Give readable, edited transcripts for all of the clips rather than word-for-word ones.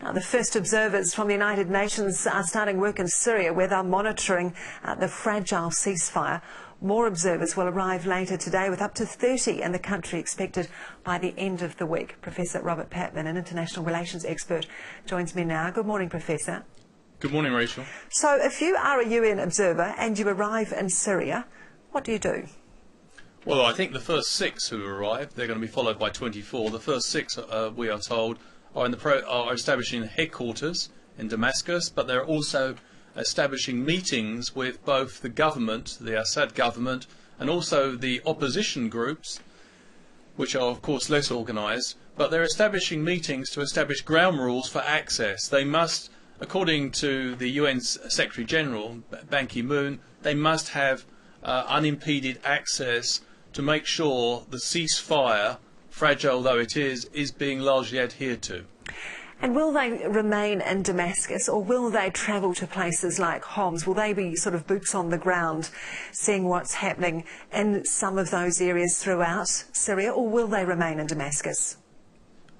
Now, the first observers from the United Nations are starting work in Syria, where they're monitoring the fragile ceasefire. More observers will arrive later today, with up to 30 in the country expected by the end of the week. Professor Robert Patman, an international relations expert, joins me now. Good morning, Professor. Good morning, Rachel. So, if you are a UN observer and you arrive in Syria, what do you do? Well, I think the first 6 who arrive, they're going to be followed by 24. The first 6, we are told, are establishing headquarters in Damascus, but they're also establishing meetings with both the government, the Assad government, and also the opposition groups, which are of course less organised, but they're establishing meetings to establish ground rules for access. They must, according to the UN Secretary General, Ban Ki-moon, they must have unimpeded access to make sure the ceasefire, fragile though it is being largely adhered to. And will they remain in Damascus, or will they travel to places like Homs? Will they be sort of boots on the ground, seeing what's happening in some of those areas throughout Syria, or will they remain in Damascus?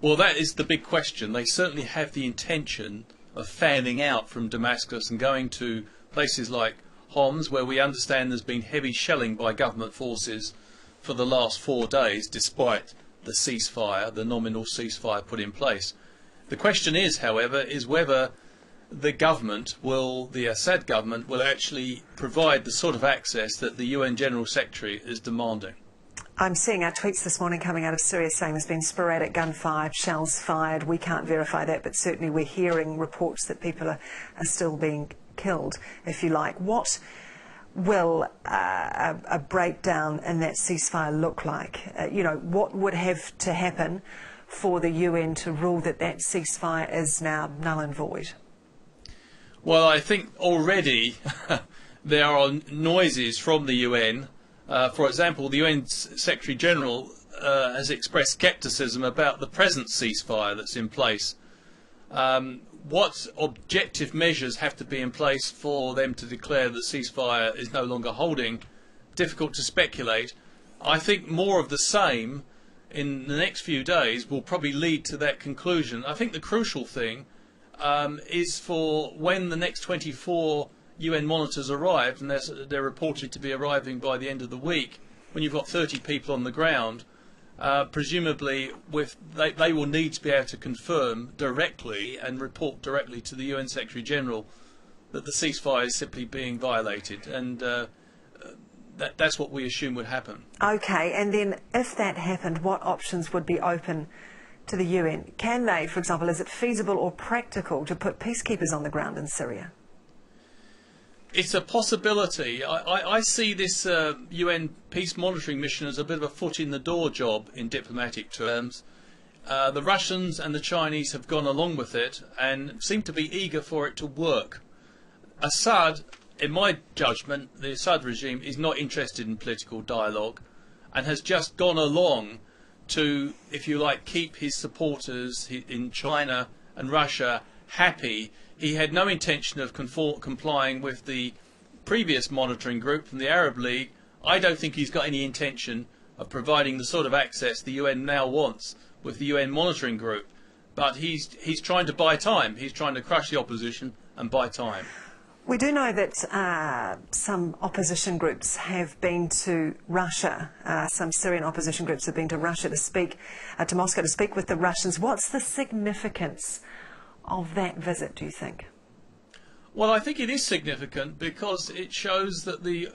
Well, that is the big question. They certainly have the intention of fanning out from Damascus and going to places like Homs, where we understand there's been heavy shelling by government forces for the last 4 days, despite the ceasefire, the nominal ceasefire put in place. The question is, however, is whether the government the Assad government will actually provide the sort of access that the UN General Secretary is demanding. I'm seeing our tweets this morning coming out of Syria saying there's been sporadic gunfire, shells fired. We can't verify that, but certainly we're hearing reports that people are still being killed, if you like. What will a breakdown in that ceasefire look like? What would have to happen for the UN to rule that that ceasefire is now null and void? Well, I think already there are noises from the UN. For example, the UN Secretary General has expressed scepticism about the present ceasefire that's in place. What objective measures have to be in place for them to declare that ceasefire is no longer holding? Difficult to speculate. I think more of the same in the next few days will probably lead to that conclusion. I think the crucial thing is for when the next 24 UN monitors arrive, and they're reported to be arriving by the end of the week, when you've got 30 people on the ground, presumably they will need to be able to confirm directly and report directly to the UN Secretary General that the ceasefire is simply being violated, and that's what we assume would happen. Okay, and then if that happened, what options would be open to the UN? Can they, for example, is it feasible or practical to put peacekeepers on the ground in Syria? It's a possibility. I see this UN peace monitoring mission as a bit of a foot in the door job in diplomatic terms. The Russians and the Chinese have gone along with it and seem to be eager for it to work. Assad, in my judgment, the Assad regime is not interested in political dialogue and has just gone along to, if you like, keep his supporters in China and Russia happy. He had no intention of complying with the previous monitoring group from the Arab League. I don't think he's got any intention of providing the sort of access the UN now wants with the UN monitoring group. But he's trying to buy time. He's trying to crush the opposition and buy time. We do know that some opposition groups have been to Russia. Some Syrian opposition groups have been to Russia to Moscow to speak with the Russians. What's the significance of that visit, do you think? Well, I think it is significant because it shows that the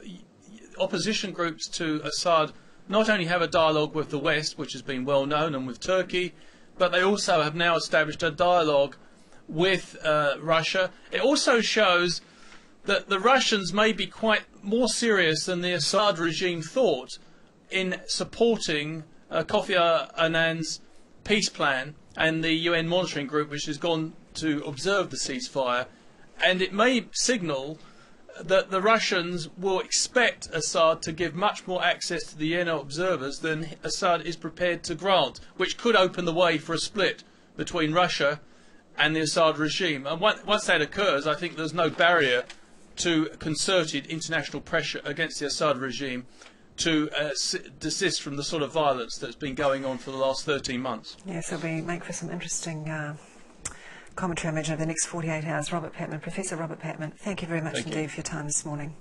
opposition groups to Assad not only have a dialogue with the West, which has been well known, and with Turkey, but they also have now established a dialogue with Russia. It also shows that the Russians may be quite more serious than the Assad regime thought in supporting Kofi Annan's peace plan and the UN monitoring group, which has gone to observe the ceasefire. And it may signal that the Russians will expect Assad to give much more access to the UN observers than Assad is prepared to grant, which could open the way for a split between Russia and the Assad regime. And once that occurs, I think there's no barrier to concerted international pressure against the Assad regime to desist from the sort of violence that's been going on for the last 13 months. Yes, it'll make for some interesting commentary, I imagine, over the next 48 hours. Robert Patman, Professor Robert Patman, thank you very much Thank you. indeed for your time this morning.